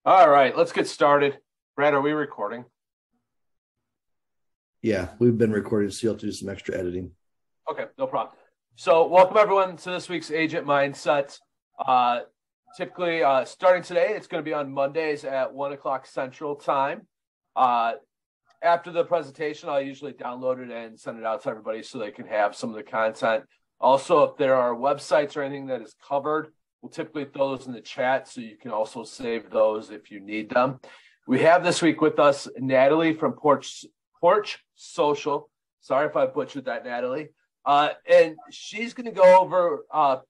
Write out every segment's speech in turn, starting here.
All right, let's get started. Brad, are we recording? Yeah, we've been recording, so you'll have to do some extra editing. Okay, no problem. So welcome everyone to this week's Agent Mindset. Typically, starting today, it's going to be on Mondays at 1 o'clock Central Time. After the presentation, I'll usually download it and send it out to everybody so they can have some of the content. Also, if there are websites or anything that is covered, we'll typically throw those in the chat so you can also save those if you need them. We have this week with us Natalie from Porch Social. Sorry if I butchered that, Natalie. And she's going to go over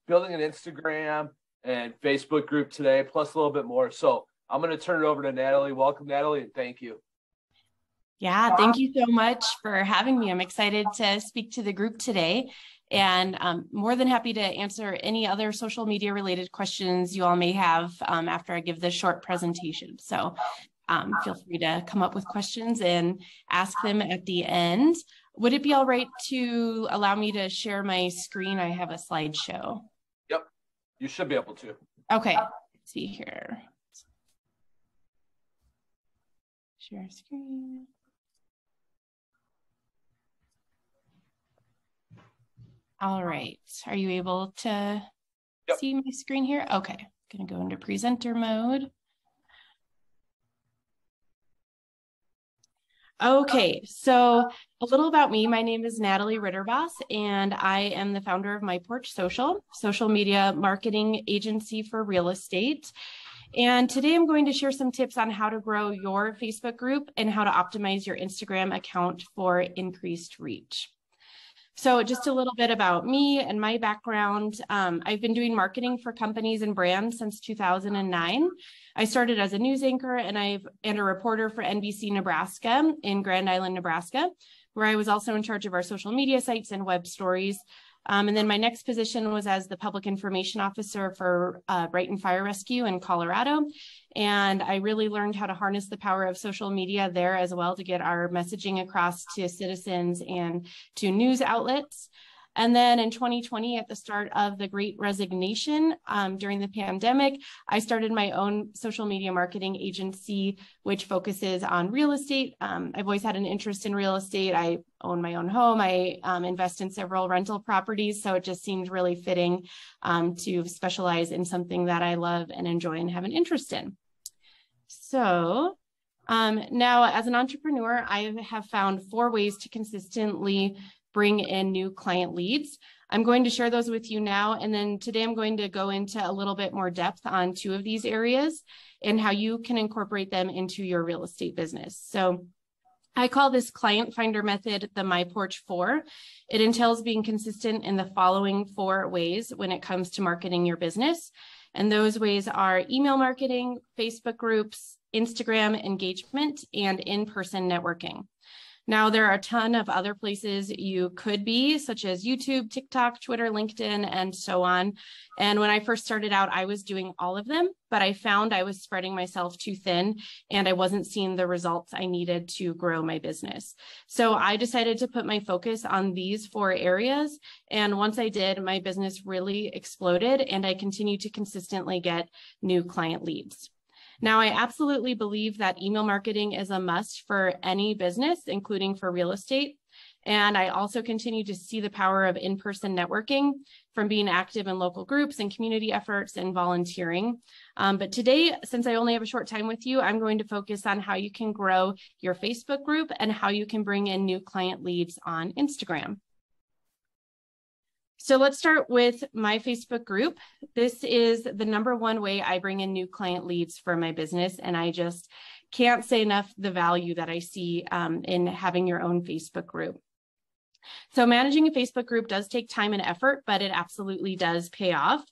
building an Instagram and Facebook group today, plus a little bit more. So I'm going to turn it over to Natalie. Welcome, Natalie, and thank you. Yeah, thank you so much for having me. I'm excited to speak to the group today, and I'm more than happy to answer any other social media related questions you all may have after I give this short presentation. So feel free to come up with questions and ask them at the end. Would it be all right to allow me to share my screen? I have a slideshow. Yep, you should be able to. Okay, let's see here. Share screen. All right, are you able to see my screen here? Okay, I'm gonna go into presenter mode. Okay, so a little about me. My name is Natalie Ritterboss, and I am the founder of My Porch social media marketing agency for real estate. And today I'm going to share some tips on how to grow your Facebook group and how to optimize your Instagram account for increased reach. So just a little bit about me and my background. I've been doing marketing for companies and brands since 2009. I started as a news anchor and a reporter for NBC Nebraska in Grand Island, Nebraska, where I was also in charge of our social media sites and web stories. And then my next position was as the public information officer for Brighton Fire Rescue in Colorado. And I really learned how to harness the power of social media there as well to get our messaging across to citizens and to news outlets. And then in 2020, at the start of the Great Resignation during the pandemic, I started my own social media marketing agency, which focuses on real estate. I've always had an interest in real estate. I own my own home. I invest in several rental properties. So it just seemed really fitting to specialize in something that I love and enjoy and have an interest in. So now as an entrepreneur, I have found 4 ways to consistently bring in new client leads. I'm going to share those with you now. And then today I'm going to go into a little bit more depth on 2 of these areas and how you can incorporate them into your real estate business. So I call this client finder method the My Porch 4. It entails being consistent in the following 4 ways when it comes to marketing your business. And those ways are email marketing, Facebook groups, Instagram engagement, and in-person networking. Now, there are a ton of other places you could be, such as YouTube, TikTok, Twitter, LinkedIn, and so on. And when I first started out, I was doing all of them, but I found I was spreading myself too thin and I wasn't seeing the results I needed to grow my business. So I decided to put my focus on these 4 areas. And once I did, my business really exploded and I continue to consistently get new client leads. Now, I absolutely believe that email marketing is a must for any business, including for real estate. And I also continue to see the power of in-person networking from being active in local groups and community efforts and volunteering. But today, since I only have a short time with you, I'm going to focus on how you can grow your Facebook group and how you can bring in new client leads on Instagram. So let's start with my Facebook group. This is the #1 way I bring in new client leads for my business. And I just can't say enough the value that I see in having your own Facebook group. So managing a Facebook group does take time and effort, but it absolutely does pay off.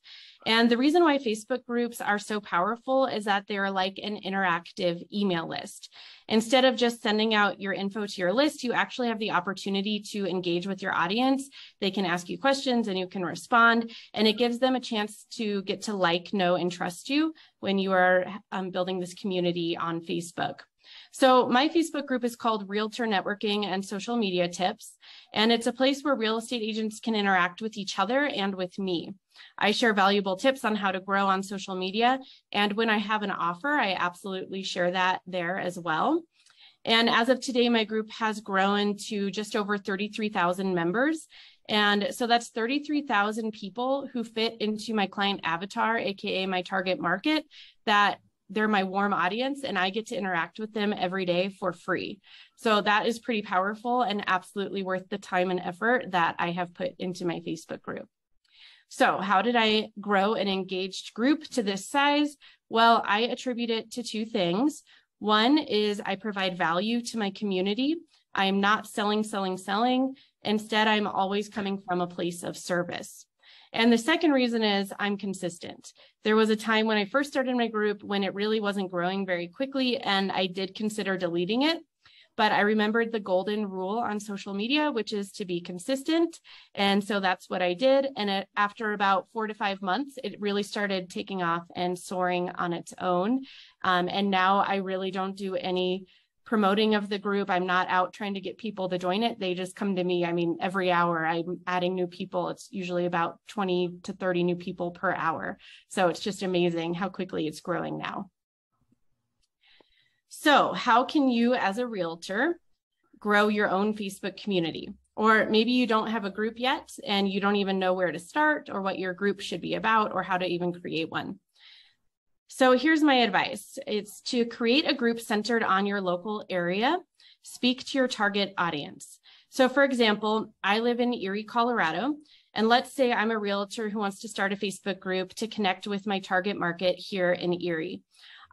And the reason why Facebook groups are so powerful is that they're like an interactive email list. Instead of just sending out your info to your list, you actually have the opportunity to engage with your audience. They can ask you questions and you can respond, and it gives them a chance to get to like, know, and trust you when you are building this community on Facebook. So my Facebook group is called Realtor Networking and Social Media Tips, and it's a place where real estate agents can interact with each other and with me. I share valuable tips on how to grow on social media, and when I have an offer, I absolutely share that there as well. And as of today, my group has grown to just over 33,000 members. And so that's 33,000 people who fit into my client avatar, AKA my target market, that they're my warm audience and I get to interact with them every day for free. So that is pretty powerful and absolutely worth the time and effort that I have put into my Facebook group. So how did I grow an engaged group to this size? Well, I attribute it to two things. One is I provide value to my community. I'm not selling. Instead, I'm always coming from a place of service. And the second reason is I'm consistent. There was a time when I first started my group when it really wasn't growing very quickly, and I did consider deleting it. But I remembered the golden rule on social media, which is to be consistent. And so that's what I did. And after about 4 to 5 months, it really started taking off and soaring on its own. And now I really don't do any promoting of the group. I'm not out trying to get people to join it. They just come to me. I mean, every hour I'm adding new people. It's usually about 20 to 30 new people per hour. So it's just amazing how quickly it's growing now. So how can you as a realtor grow your own Facebook community? Or maybe you don't have a group yet and you don't even know where to start or what your group should be about or how to even create one. So here's my advice. It's to create a group centered on your local area. Speak to your target audience. So for example, I live in Erie, Colorado, and let's say I'm a realtor who wants to start a Facebook group to connect with my target market here in Erie.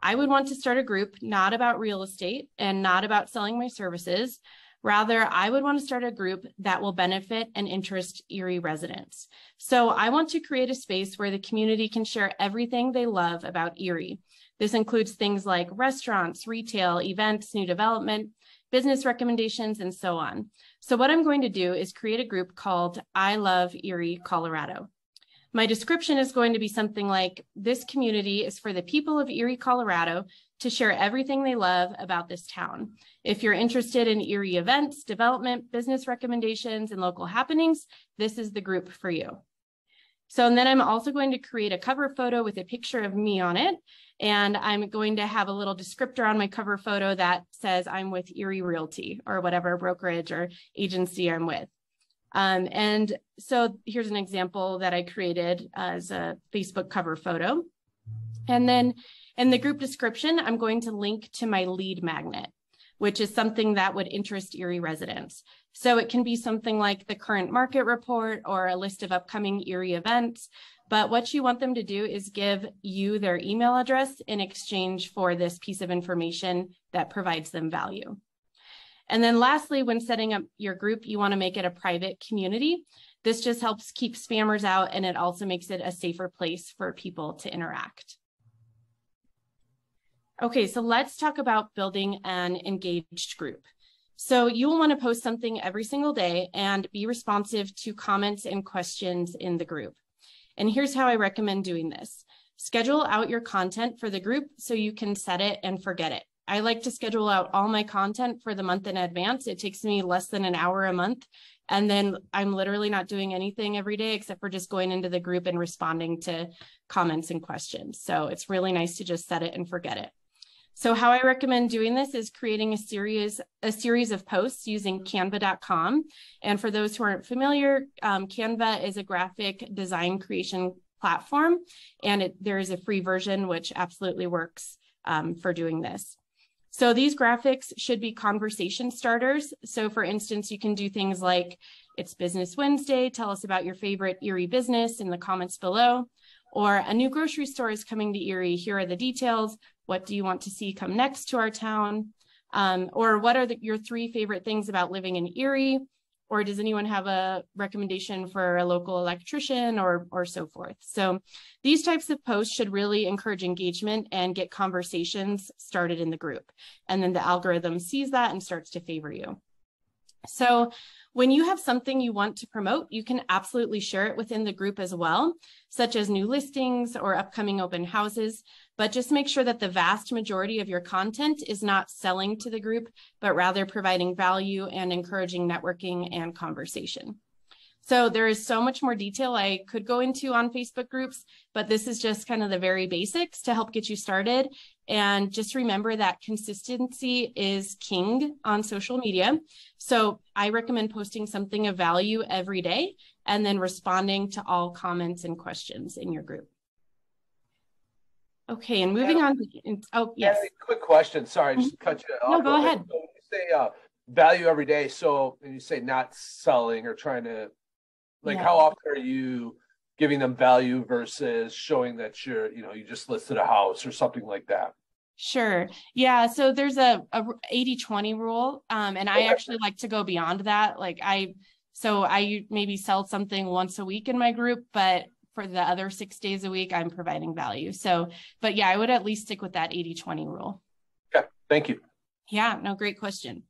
I would want to start a group not about real estate and not about selling my services. Rather, I would want to start a group that will benefit and interest Erie residents. So I want to create a space where the community can share everything they love about Erie. This includes things like restaurants, retail, events, new development, business recommendations, and so on. So what I'm going to do is create a group called I Love Erie, Colorado. My description is going to be something like, this community is for the people of Erie, Colorado to share everything they love about this town. If you're interested in Erie events, development, business recommendations, and local happenings, this is the group for you. So and then I'm also going to create a cover photo with a picture of me on it. And I'm going to have a little descriptor on my cover photo that says I'm with Erie Realty or whatever brokerage or agency I'm with. And so here's an example that I created as a Facebook cover photo. And then in the group description, I'm going to link to my lead magnet, which is something that would interest Erie residents. So it can be something like the current market report or a list of upcoming Erie events. But what you want them to do is give you their email address in exchange for this piece of information that provides them value. And then lastly, when setting up your group, you want to make it a private community. This just helps keep spammers out, and it also makes it a safer place for people to interact. Okay, so let's talk about building an engaged group. So you will want to post something every single day and be responsive to comments and questions in the group. And here's how I recommend doing this. Schedule out your content for the group so you can set it and forget it. I like to schedule out all my content for the month in advance. It takes me less than an hour a month. And then I'm literally not doing anything every day except for just going into the group and responding to comments and questions. So it's really nice to just set it and forget it. So how I recommend doing this is creating a series of posts using canva.com. And for those who aren't familiar, Canva is a graphic design creation platform, and there is a free version which absolutely works for doing this. So these graphics should be conversation starters. So for instance, you can do things like, it's Business Wednesday, tell us about your favorite Erie business in the comments below, or a new grocery store is coming to Erie, here are the details, what do you want to see come next to our town? Or what are your 3 favorite things about living in Erie? Or does anyone have a recommendation for a local electrician or so forth? So these types of posts should really encourage engagement and get conversations started in the group. And then the algorithm sees that and starts to favor you. So when you have something you want to promote, you can absolutely share it within the group as well, such as new listings or upcoming open houses. But just make sure that the vast majority of your content is not selling to the group, but rather providing value and encouraging networking and conversation. So there is so much more detail I could go into on Facebook groups, but this is just kind of the very basics to help get you started. And just remember that consistency is king on social media. So I recommend posting something of value every day and then responding to all comments and questions in your group. Okay, and moving on. Oh, yes. Quick question. Sorry, just cut you off. No, go ahead. So when you say value every day, so when you say not selling or trying to, like, how often are you giving them value versus showing that you just listed a house or something like that? Sure. Yeah. So there's a 80-20 rule. And I actually like to go beyond that. Like I maybe sell something once a week in my group, but for the other 6 days a week, I'm providing value. So, but yeah, I would at least stick with that 80-20 rule. Okay. Thank you. Yeah, no, great question.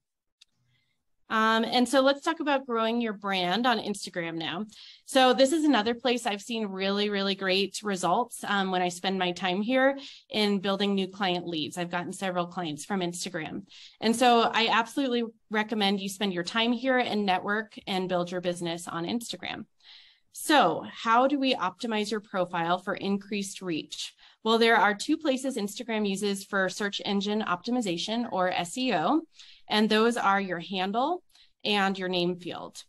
And so let's talk about growing your brand on Instagram now. So this is another place I've seen really, really great results when I spend my time here in building new client leads. I've gotten several clients from Instagram. And so I absolutely recommend you spend your time here and network and build your business on Instagram. So how do we optimize your profile for increased reach? Well, there are two places Instagram uses for search engine optimization, or SEO, and those are your handle and your name field.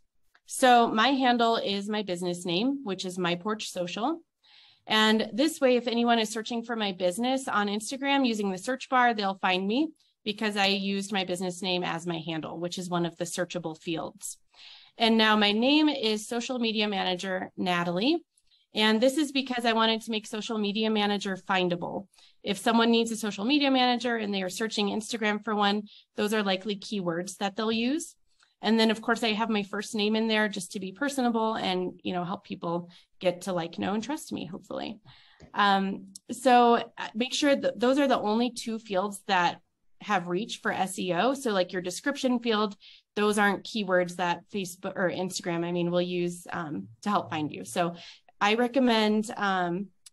So my handle is my business name, which is My Porch Social. And this way, if anyone is searching for my business on Instagram using the search bar, they'll find me because I used my business name as my handle, which is one of the searchable fields. And now my name is Social Media Manager Natalie. And this is because I wanted to make Social Media Manager findable. If someone needs a social media manager and they are searching Instagram for one, those are likely keywords that they'll use. And then of course I have my first name in there just to be personable and, help people get to like, know, and trust me, hopefully. So make sure that those are the only two fields that have reach for SEO. So like your description field, those aren't keywords that Facebook or Instagram, will use to help find you. So I recommend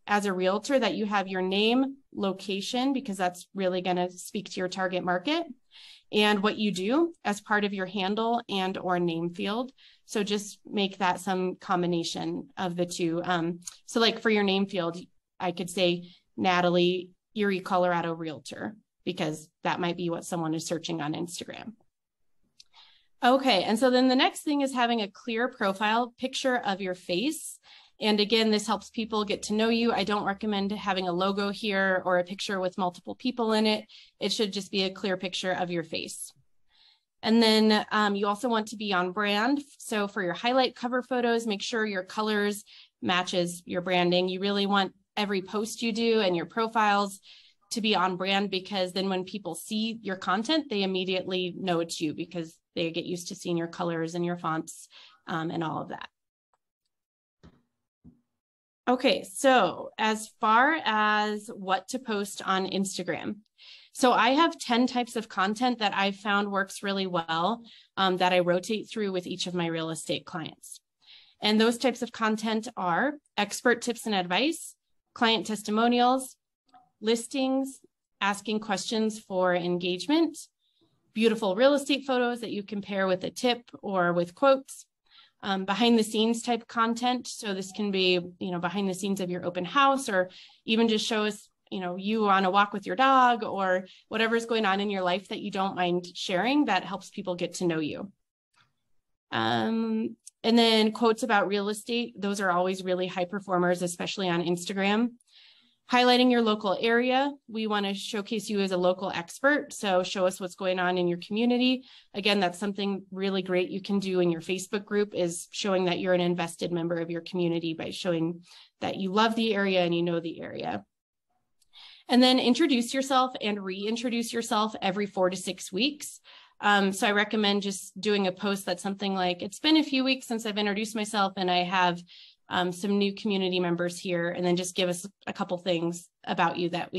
as a realtor that you have your name, location, because that's really going to speak to your target market, and what you do as part of your handle and or name field. So just make that some combination of the two. So like for your name field, I could say Natalie, Erie, Colorado realtor, because that might be what someone is searching on Instagram. Okay, and so then the next thing is having a clear profile picture of your face. And again, this helps people get to know you. I don't recommend having a logo here or a picture with multiple people in it. It should just be a clear picture of your face. And then you also want to be on brand. So for your highlight cover photos, make sure your colors matches your branding. You really want every post you do and your profiles to be on brand, because then when people see your content, they immediately know it's you because they get used to seeing your colors and your fonts and all of that. Okay, so as far as what to post on Instagram. So I have 10 types of content that I've found works really well that I rotate through with each of my real estate clients. And those types of content are expert tips and advice, client testimonials, listings, asking questions for engagement, beautiful real estate photos that you can pair with a tip or with quotes, behind the scenes type content. So this can be, behind the scenes of your open house, or even just show us, you on a walk with your dog, or whatever's going on in your life that you don't mind sharing that helps people get to know you. And then quotes about real estate. Those are always really high performers, especially on Instagram. Highlighting your local area. We want to showcase you as a local expert. So show us what's going on in your community. Again, that's something really great you can do in your Facebook group, is showing that you're an invested member of your community by showing that you love the area and you know the area. And then introduce yourself and reintroduce yourself every 4 to 6 weeks. So I recommend just doing a post that's something like, it's been a few weeks since I've introduced myself and I have some new community members here, and then just give us a couple things about you that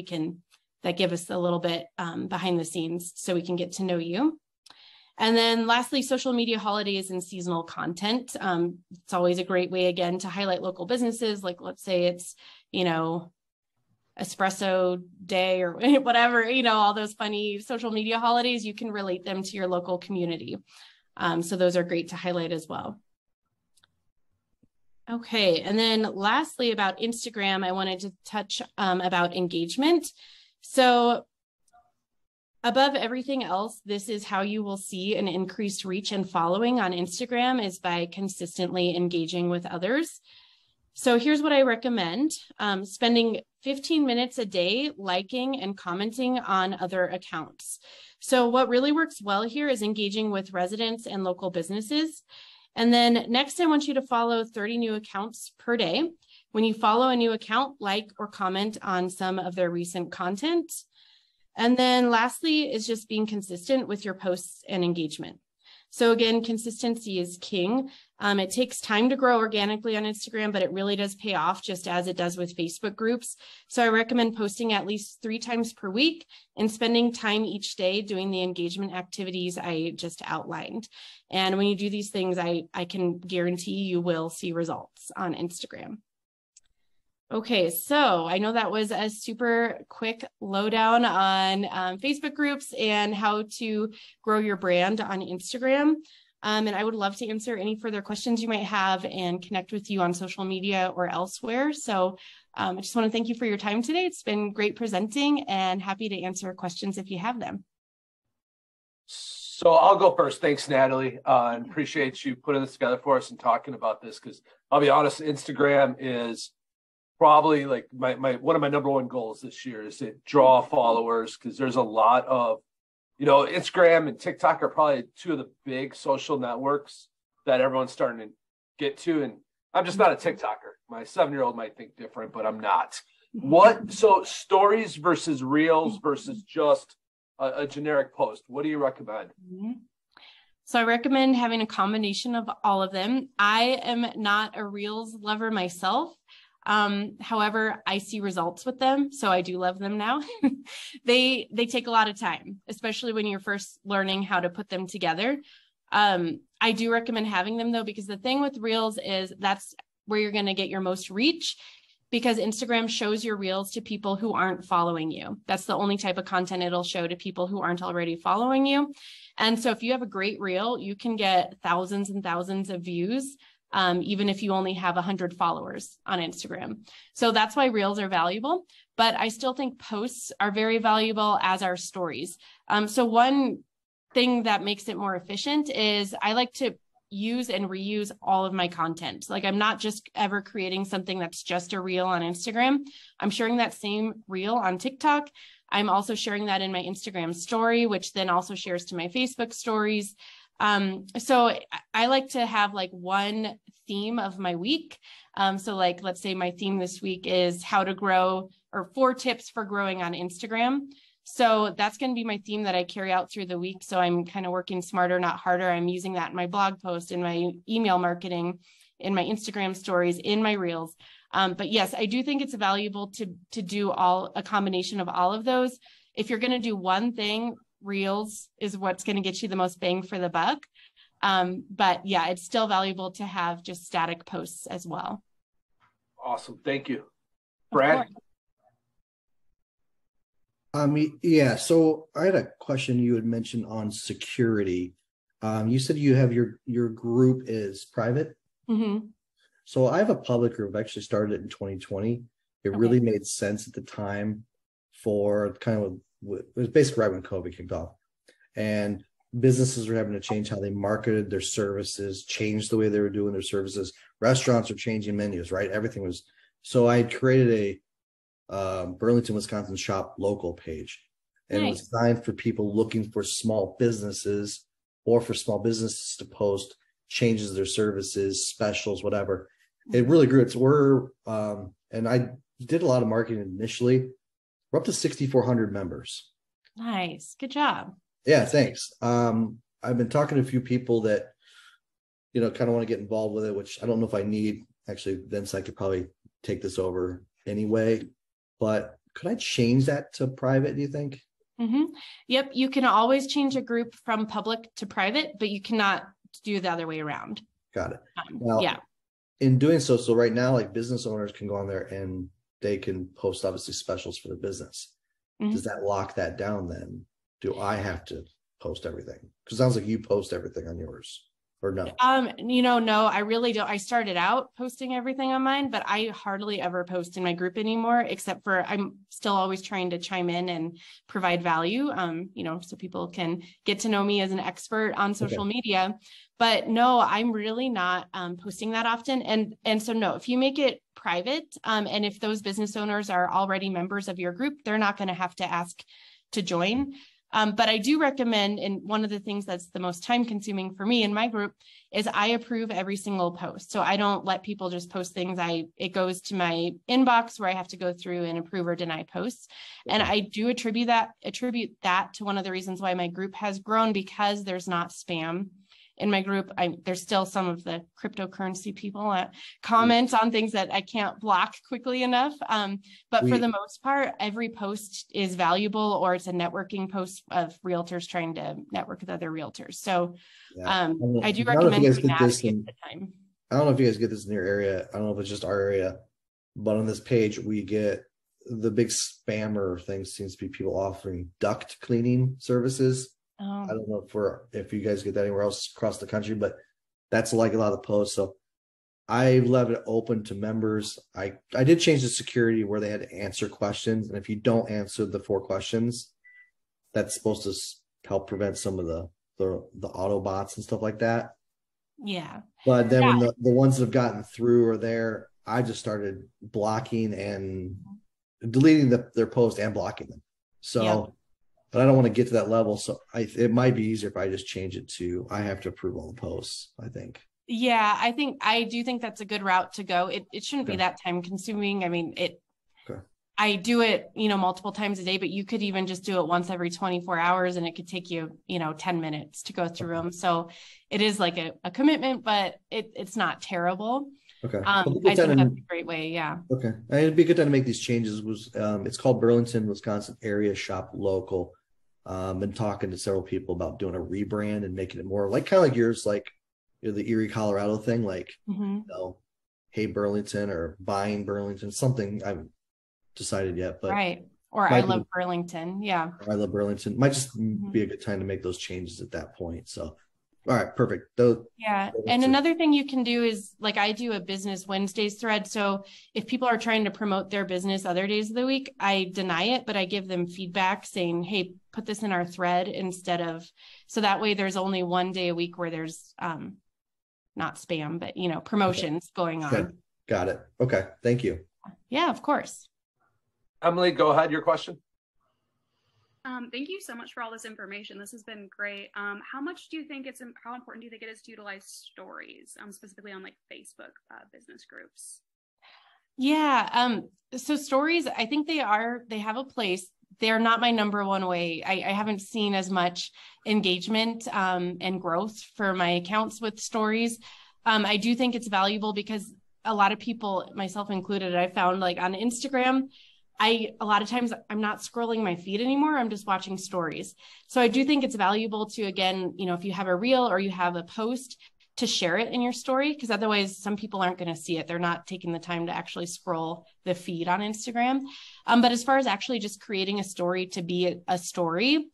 give us a little bit behind the scenes so we can get to know you. And then lastly, social media holidays and seasonal content. It's always a great way, again, to highlight local businesses. Like, let's say it's, espresso day or whatever, all those funny social media holidays, you can relate them to your local community. So those are great to highlight as well. Okay. And then lastly, about Instagram, I wanted to touch about engagement. So above everything else, this is how you will see an increased reach and following on Instagram, is by consistently engaging with others. So here's what I recommend. Spending 15 minutes a day liking and commenting on other accounts. So what really works well here is engaging with residents and local businesses. And then next, I want you to follow 30 new accounts per day. When you follow a new account, like or comment on some of their recent content. And then lastly is just being consistent with your posts and engagement. So again, consistency is king. It takes time to grow organically on Instagram, but it really does pay off, just as it does with Facebook groups. So I recommend posting at least 3 times per week and spending time each day doing the engagement activities I just outlined. And when you do these things, I can guarantee you will see results on Instagram. Okay, so I know that was a super quick lowdown on Facebook groups and how to grow your brand on Instagram. And I would love to answer any further questions you might have and connect with you on social media or elsewhere. So I just want to thank you for your time today. It's been great presenting, and happy to answer questions if you have them. So I'll go first. Thanks, Natalie. And appreciate you putting this together for us and talking about this, because I'll be honest, Instagram is probably like one of my number one goals this year is to draw followers, because there's a lot of, Instagram and TikTok are probably 2 of the big social networks that everyone's starting to get to. And I'm just not a TikToker. My 7-year-old might think different, but I'm not. So stories versus reels versus just a generic post, what do you recommend? So I recommend having a combination of all of them. I am not a reels lover myself. However, I see results with them, so I do love them now. They take a lot of time, especially when you're first learning how to put them together. I do recommend having them though, because the thing with reels is that's where you're going to get your most reach, because Instagram shows your reels to people who aren't following you. That's the only type of content it'll show to people who aren't already following you. And so if you have a great reel, you can get thousands and thousands of views, even if you only have 100 followers on Instagram. So that's why reels are valuable, but I still think posts are very valuable, as are stories. So one thing that makes it more efficient is I like to use and reuse all of my content. Like, I'm not just ever creating something that's just a reel on Instagram. I'm sharing that same reel on TikTok. I'm also sharing that in my Instagram story, which then also shares to my Facebook stories. So I like to have like one theme of my week. So like, let's say my theme this week is how to grow, or 4 tips for growing on Instagram. So that's going to be my theme that I carry out through the week. So I'm kind of working smarter, not harder. I'm using that in my blog post, in my email marketing, in my Instagram stories, in my reels. But yes, I do think it's valuable to do a combination of all of those. If you're going to do one thing, reels is what's going to get you the most bang for the buck. But yeah, it's still valuable to have just static posts as well. Awesome. Thank you. Brad? Yeah, so I had a question you had mentioned on security. You said you have your group is private. Mm-hmm. So I have a public group. I actually started it in 2020. It really made sense at the time for kind of, it was basically right when COVID kicked off. And businesses were having to change how they marketed their services, change the way they were doing their services. Restaurants are changing menus, right? Everything was, so I had created a Burlington, Wisconsin shop local page. And It was designed for people looking for small businesses, or for small businesses to post changes to their services, specials, whatever. It really grew. And I did a lot of marketing initially. We're up to 6,400 members. Nice. Good job. Yeah, thanks. I've been talking to a few people that, kind of want to get involved with it, which I don't know if I need. Actually, Vince, I could probably take this over anyway. But could I change that to private, do you think? Mm-hmm. Yep. You can always change a group from public to private, but you cannot do the other way around. Got it. Now, in doing so, right now, like business owners can go on there and they can post obviously specials for the business. Mm-hmm. Does that lock that down then? Do I have to post everything? Because it sounds like you post everything on yours. Or no? No, I really don't. I started out posting everything on mine, but I hardly ever post in my group anymore, except for I'm still always trying to chime in and provide value, so people can get to know me as an expert on social media. But no, I'm really not posting that often. And so no, if you make it private, and if those business owners are already members of your group, they're not going to have to ask to join. But I do recommend, and one of the things that's the most time consuming for me in my group is I approve every single post. So I don't let people just post things. It goes to my inbox where I have to go through and approve or deny posts. And I do attribute that to one of the reasons why my group has grown, because there's not spam in my group. There's still some of the cryptocurrency people that comment on things that I can't block quickly enough. But for the most part, every post is valuable, or it's a networking post of realtors trying to network with other realtors. So I do recommend doing that if you get the time. I don't know if you guys get this in your area. I don't know if it's just our area, but on this page, we get the big spammer thing seems to be people offering duct cleaning services. I don't know if you guys get that anywhere else across the country, but that's like a lot of the posts. So I left it open to members. I did change the security where they had to answer questions. And if you don't answer the 4 questions, that's supposed to help prevent some of the auto bots and stuff like that. Yeah. But then when the ones that have gotten through are there, I just started blocking and deleting their post and blocking them. So but I don't want to get to that level. So it might be easier if I just change it to, I have to approve all the posts, I think. Yeah, I do think that's a good route to go. It shouldn't be that time consuming. I mean, I do it, multiple times a day, but you could even just do it once every 24 hours and it could take you, 10 minutes to go through them. So it is like a commitment, but it's not terrible. Okay. I think that's a great way. Yeah. Okay. And it'd be a good time to make these changes. It's called Burlington, Wisconsin Area Shop Local. Been talking to several people about doing a rebrand and making it more like kind of like yours, like the Erie, Colorado thing, like Hey Burlington or Buying Burlington, something I haven't decided yet, but or I love Burlington. Yeah. I love Burlington. Might just be a good time to make those changes at that point. So all right, perfect. And another thing you can do is, like, I do a Business Wednesdays thread. So if people are trying to promote their business other days of the week, I deny it, but I give them feedback saying, hey, put this in our thread instead of, so that way there's only one day a week where there's not spam, but, promotions going on. Good. Got it. Okay. Thank you. Yeah, of course. Emily, go ahead. Your question. Thank you so much for all this information. This has been great. How important do you think it is to utilize stories, specifically on like Facebook business groups? Yeah. So stories, I think they have a place. They're not my number one way. I haven't seen as much engagement and growth for my accounts with stories. I do think it's valuable because a lot of people, myself included, I found like on Instagram, a lot of times I'm not scrolling my feed anymore. I'm just watching stories. So I do think it's valuable to, again, if you have a reel or you have a post, to share it in your story, because otherwise some people aren't going to see it. They're not taking the time to actually scroll the feed on Instagram. But as far as actually just creating a story to be a story,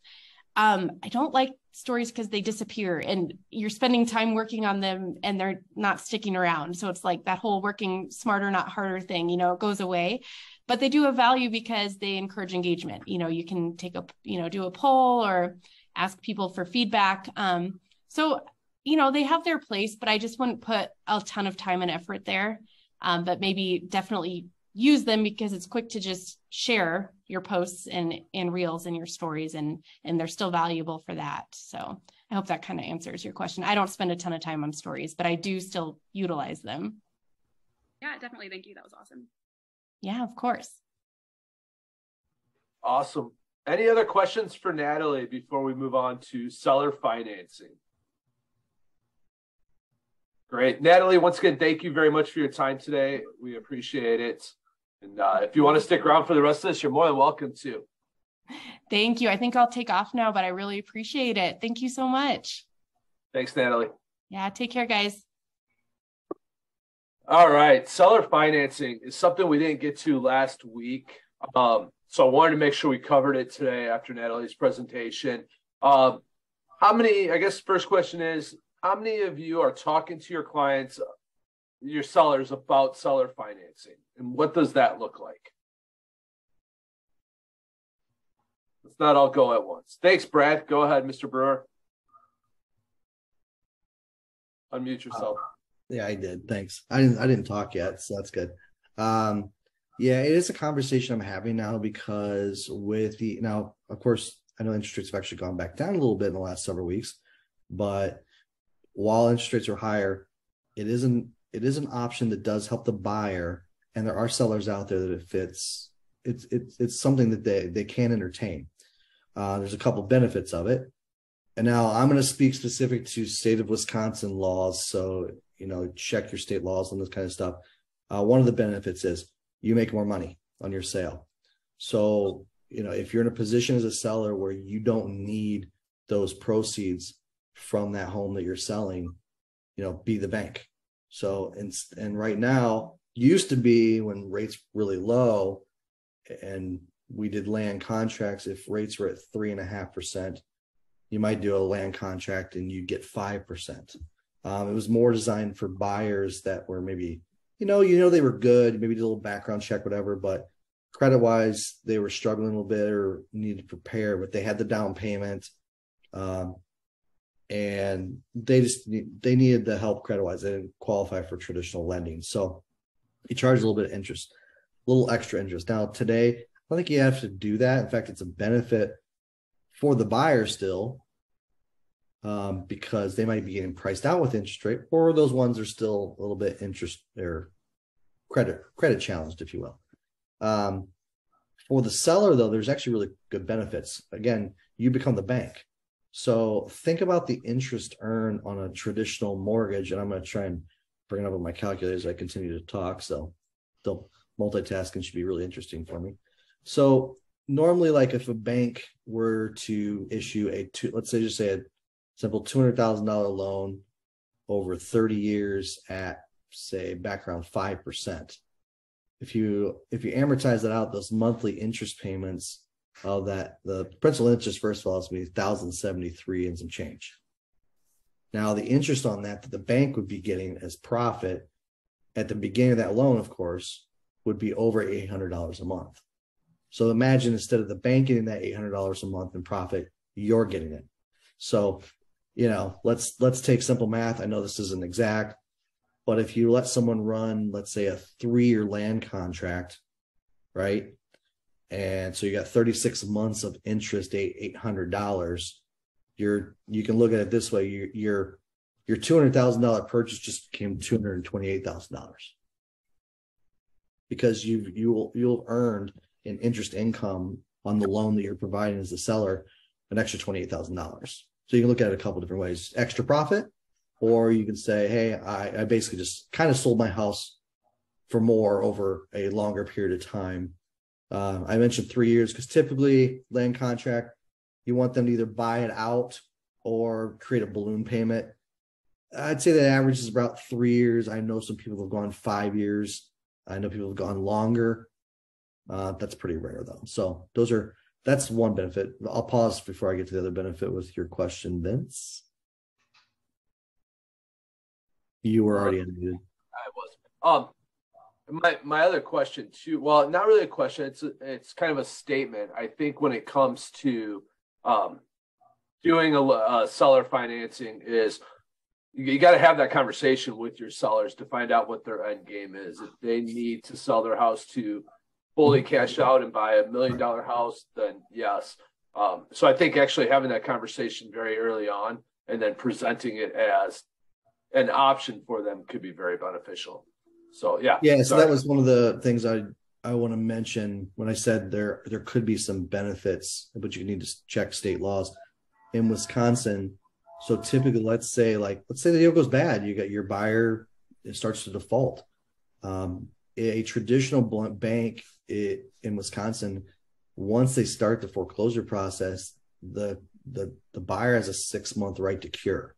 I don't like stories because they disappear and you're spending time working on them and they're not sticking around. So it's like that whole working smarter, not harder thing, it goes away. But they do have value because they encourage engagement. You can take do a poll or ask people for feedback. So, they have their place, but I just wouldn't put a ton of time and effort there. But maybe definitely use them because it's quick to just share your posts and reels and your stories, and they're still valuable for that. So I hope that kind of answers your question. I don't spend a ton of time on stories, but I do still utilize them. Yeah, definitely. Thank you. That was awesome. Yeah, of course. Awesome. Any other questions for Natalie before we move on to seller financing? Great. Natalie, once again, thank you very much for your time today. We appreciate it. And if you want to stick around for the rest of this, you're more than welcome to. Thank you. I think I'll take off now, but I really appreciate it. Thank you so much. Thanks, Natalie. Yeah, take care, guys. All right. Seller financing is something we didn't get to last week. So I wanted to make sure we covered it today after Natalie's presentation. How many, I guess first question is, how many of you are talking to your clients, your sellers, about seller financing? And what does that look like? Let's not all go at once. Thanks, Brad. Go ahead, Mr. Brewer. Unmute yourself. Yeah, I did. Thanks. I didn't talk yet, so that's good. Yeah, it is a conversation I'm having now because now, of course, I know interest rates have actually gone back down a little bit in the last several weeks, but while interest rates are higher, it is an option that does help the buyer, and there are sellers out there that it fits. It's something that they can entertain. There's a couple benefits of it. And now I'm going to speak specific to state of Wisconsin laws. So, check your state laws on this kind of stuff. One of the benefits is you make more money on your sale. So, if you're in a position as a seller where you don't need those proceeds from that home that you're selling, be the bank. So, and right now, used to be when rates really low and we did land contracts, if rates were at 3.5%, you might do a land contract and you get 5%. It was more designed for buyers that were maybe, they were good, maybe did a little background check, whatever, but credit-wise, they were struggling a little bit or needed to prepare, but they had the down payment, and they needed the help credit-wise. They didn't qualify for traditional lending. So you charge a little bit of interest, a little extra interest. Now, today, I don't think you have to do that. In fact, it's a benefit for the buyer still, because they might be getting priced out with interest rate, or those ones are still a little bit interest or credit challenged, if you will. For the seller, though, there's actually really good benefits. Again, you become the bank. So think about the interest earned on a traditional mortgage, and I'm going to try and bring it up on my calculator as I continue to talk. So the multitasking should be really interesting for me. So normally, like if a bank were to issue let's say a simple $200,000 loan over 30 years at, say, background 5%. If you amortize that out, those monthly interest payments of that, the principal interest, first of all, is going to be $1,073 and some change. Now, the interest on that the bank would be getting as profit at the beginning of that loan, of course, would be over $800 a month. So imagine instead of the bank getting that $800 a month in profit, you're getting it. So, let's take simple math. I know this isn't exact, but if you let someone run, let's say, a 3-year land contract, right? And so you got 36 months of interest, $800. You can look at it this way: your $200,000 purchase just became $228,000 because you'll earned in interest income on the loan that you're providing as the seller, an extra $28,000. So you can look at it a couple different ways: extra profit, or you can say, hey, I basically just kind of sold my house for more over a longer period of time. I mentioned 3 years because typically land contract, you want them to either buy it out or create a balloon payment. I'd say the average is about 3 years. I know some people have gone 5 years. I know people have gone longer. That's pretty rare though. So that's one benefit. I'll pause before I get to the other benefit with your question, Vince. You were already unmuted. I was. My other question too. Well, not really a question. It's kind of a statement. I think when it comes to doing a seller financing, is you got to have that conversation with your sellers to find out what their end game is. If they need to sell their house to fully cash out and buy $1 million house, then yes. So I think actually having that conversation very early on and then presenting it as an option for them could be very beneficial. So yeah. So that was one of the things I want to mention when I said there could be some benefits, but you need to check state laws in Wisconsin. So typically, let's say the deal goes bad, you got your buyer, it starts to default. A traditional bank in Wisconsin once they start the foreclosure process, the buyer has a 6-month right to cure.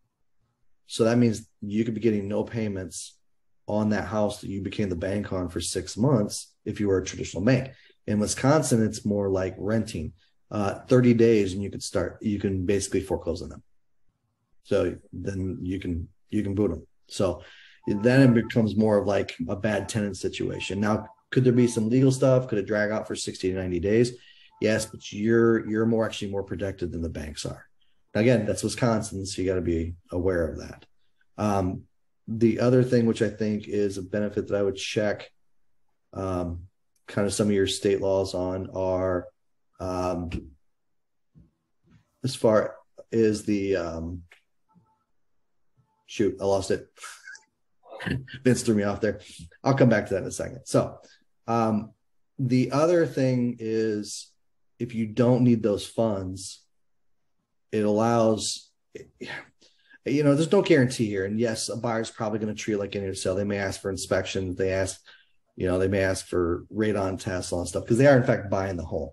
So that means you could be getting no payments on that house that you became the bank on for 6 months if you were a traditional bank. In Wisconsin, it's more like renting. 30 days and you can basically foreclose on them. So then you can boot them. So then it becomes more of like a bad tenant situation. Now, could there be some legal stuff? Could it drag out for 60 to 90 days? Yes, but you're actually more protected than the banks are. Now, again, that's Wisconsin, so you got to be aware of that. The other thing, which I think is a benefit that I would check kind of some of your state laws on, are as far as the shoot, I lost it. Vince threw me off there. I'll come back to that in a second. So the other thing is, if you don't need those funds, it allows, there's no guarantee here. And yes, a buyer's probably going to treat it like any other sale. They may ask for inspection. They may ask for radon tests, all that stuff, because they are in fact buying the home.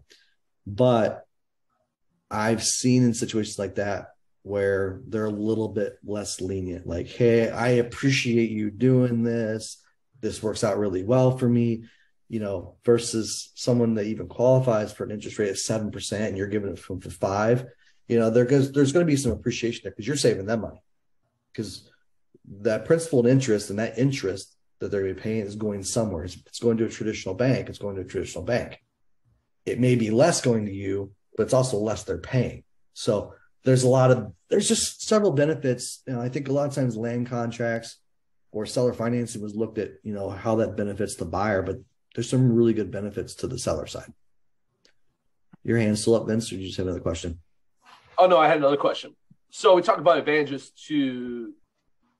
But I've seen in situations like that where they're a little bit less lenient. Like, hey, I appreciate you doing this. This works out really well for me, versus someone that even qualifies for an interest rate of 7% and you're giving it for 5%. There's going to be some appreciation there because you're saving them money. Because that principal and interest, and that interest that they're going to be paying is going somewhere. It's going to a traditional bank. It's going to a traditional bank. It may be less going to you, but it's also less they're paying. So there's just several benefits. I think a lot of times land contracts or seller financing was looked at, how that benefits the buyer, but there's some really good benefits to the seller side. Your hand's still up, Vince, or do you just have another question? Oh, no, I had another question. So we talked about advantages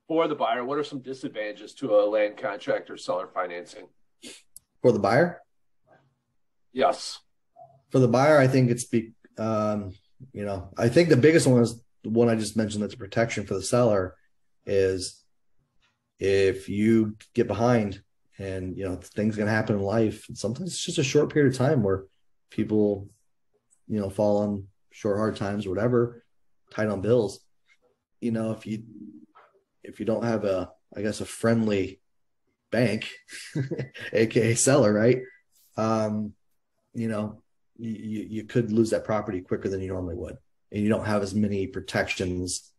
for the buyer. What are some disadvantages to a land contract or seller financing? For the buyer? Yes. For the buyer, I think I think the biggest one is the one I just mentioned, that's a protection for the seller, is if you get behind and, things going to happen in life. And sometimes it's just a short period of time where people, fall on short, hard times or whatever, tight on bills. If you don't have a friendly bank, AKA seller, right? You could lose that property quicker than you normally would. And you don't have as many protections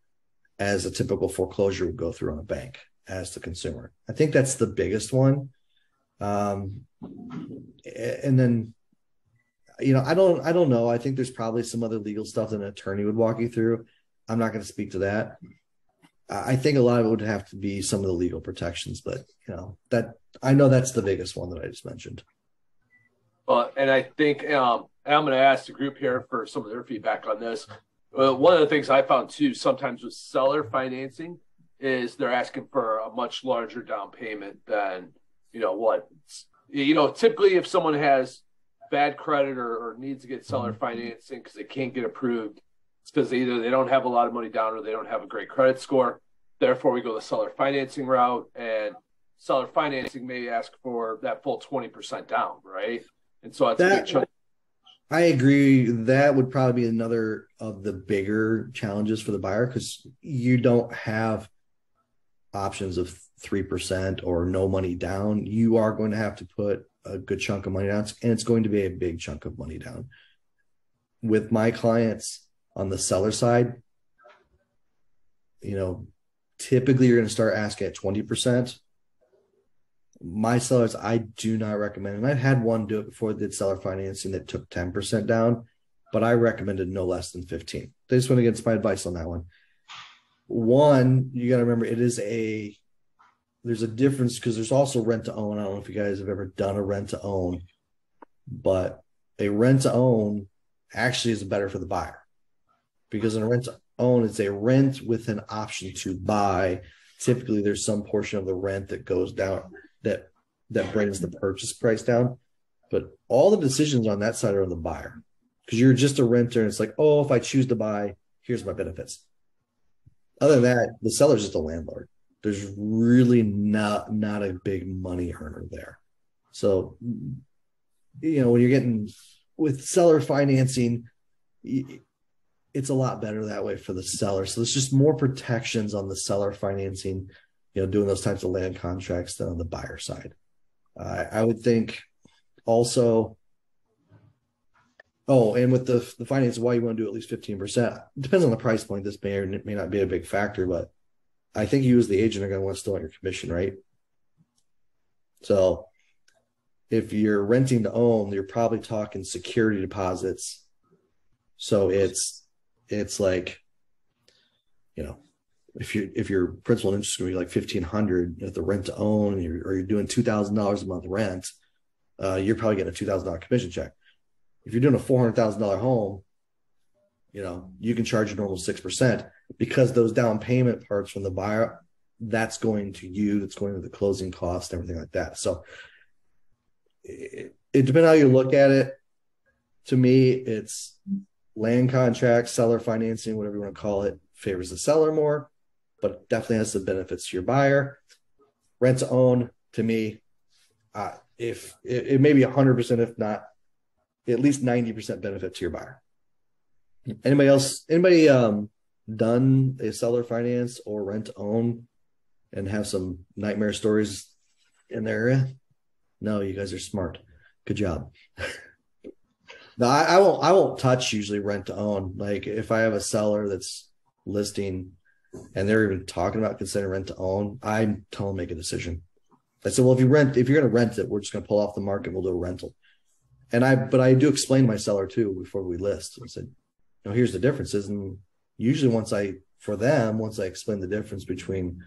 as a typical foreclosure would go through on a bank as the consumer. I think that's the biggest one. And then, I don't know. I think there's probably some other legal stuff that an attorney would walk you through. I'm not going to speak to that. I think a lot of it would have to be some of the legal protections, but that I know that's the biggest one that I just mentioned. Well, and I think I'm going to ask the group here for some of their feedback on this. One of the things I found too, sometimes with seller financing, is they're asking for a much larger down payment than, typically if someone has bad credit or needs to get seller financing because they can't get approved, it's because either they don't have a lot of money down or they don't have a great credit score. Therefore, we go the seller financing route, and seller financing may ask for that full 20% down, right? And so that's a big chunk. I agree. That would probably be another of the bigger challenges for the buyer, because you don't have options of 3% or no money down. You are going to have to put a good chunk of money down, and it's going to be a big chunk of money down. With my clients on the seller side, typically you're going to start asking at 20%. My sellers, I do not recommend, and I've had one do it before they did seller financing that took 10% down, but I recommended no less than 15. They just went against my advice on that one. One, you got to remember, there's a difference, because there's also rent to own. I don't know if you guys have ever done a rent to own, but a rent to own actually is better for the buyer, because in a rent to own, it's a rent with an option to buy. Typically, there's some portion of the rent that goes down that brings the purchase price down. But all the decisions on that side are on the buyer, because you're just a renter, and it's like, oh, if I choose to buy, here's my benefits. Other than that, the seller's just a landlord. There's really not a big money earner there. So, when you're getting with seller financing, it's a lot better that way for the seller. So there's just more protections on the seller financing, doing those types of land contracts than on the buyer side. I would think also, and with the finance, why you want to do at least 15%. It depends on the price point. This may or may not be a big factor, but I think you as the agent are going to want to still want your commission, right? So if you're renting to own, you're probably talking security deposits. So it's like, if your principal and interest is going to be like $1,500 at the rent to own, or you're doing $2,000 a month rent, you're probably getting a $2,000 commission check. If you're doing a $400,000 home, you can charge a normal 6% because those down payment parts from the buyer, that's going to you, that's going to the closing cost, everything like that. So it depends how you look at it. To me, it's land contracts, seller financing, whatever you want to call it, favors the seller more, but definitely has the benefits to your buyer. Rent to own, to me, if it may be 100%, if not at least 90% benefit to your buyer. Anybody done a seller finance or rent to own and have some nightmare stories in their area? No, you guys are smart. Good job. No, I won't touch usually rent to own. Like if I have a seller that's listing and they're even talking about considering rent to own, I tell them make a decision. I said, well, if you're going to rent it, we're just going to pull off the market. We'll do a rental. But I do explain to my seller too before we list. I said, here's the differences. And usually once I explain the difference between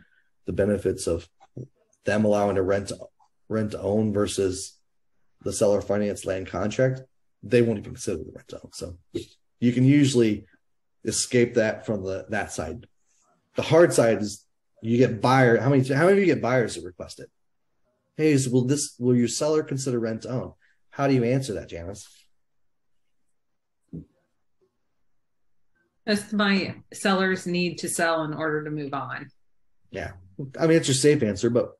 the benefits of them allowing to rent to own versus the seller finance land contract, they won't even consider the rent to own. So you can usually escape that from that side. The hard side is you get buyer. How many of you get buyers that request it? Hey, so will your seller consider rent to own? How do you answer that, Janice? Most of my sellers need to sell in order to move on. Yeah. I mean, it's your safe answer, but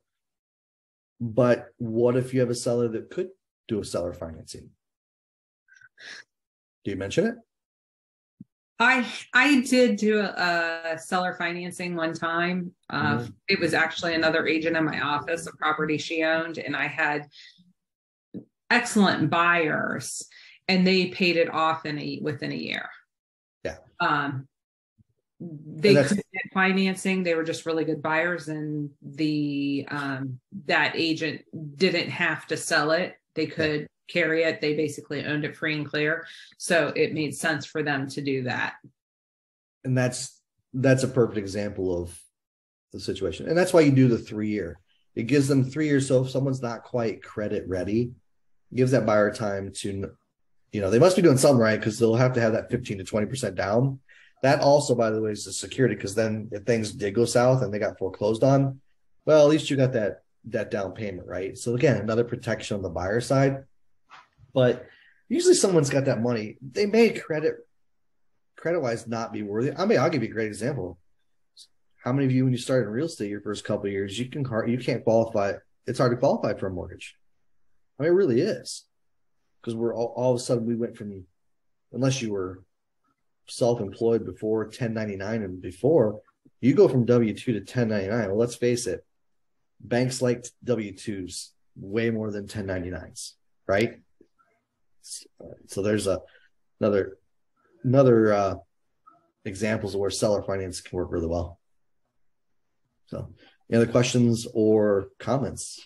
what if you have a seller that could do a seller financing? Do you mention it? I did do a seller financing one time. It was actually another agent in my office, a property she owned, and I had excellent buyers, and they paid it off within a year. Yeah. They could get financing. They were just really good buyers, and that agent didn't have to sell it. They could carry it. They basically owned it free and clear. So it made sense for them to do that. And that's a perfect example of the situation. And that's why you do the 3-year. It gives them 3 years. So if someone's not quite credit ready, it gives that buyer time to, they must be doing something right because they'll have to have that 15 to 20% down. That also, by the way, is the security, because then if things did go south and they got foreclosed on, well, at least you got that down payment, right? So again, another protection on the buyer side. But usually someone's got that money. They may credit-wise not be worthy. I mean, I'll give you a great example. How many of you, when you started in real estate your first couple of years, you can't qualify? It's hard to qualify for a mortgage. I mean, it really is, because we're all of a sudden we went from, unless you were self-employed before 1099 and before, you go from W-2 to 1099. Well, let's face it, banks like W-2s way more than 1099s, right? So there's another examples of where seller finance can work really well. So any other questions or comments?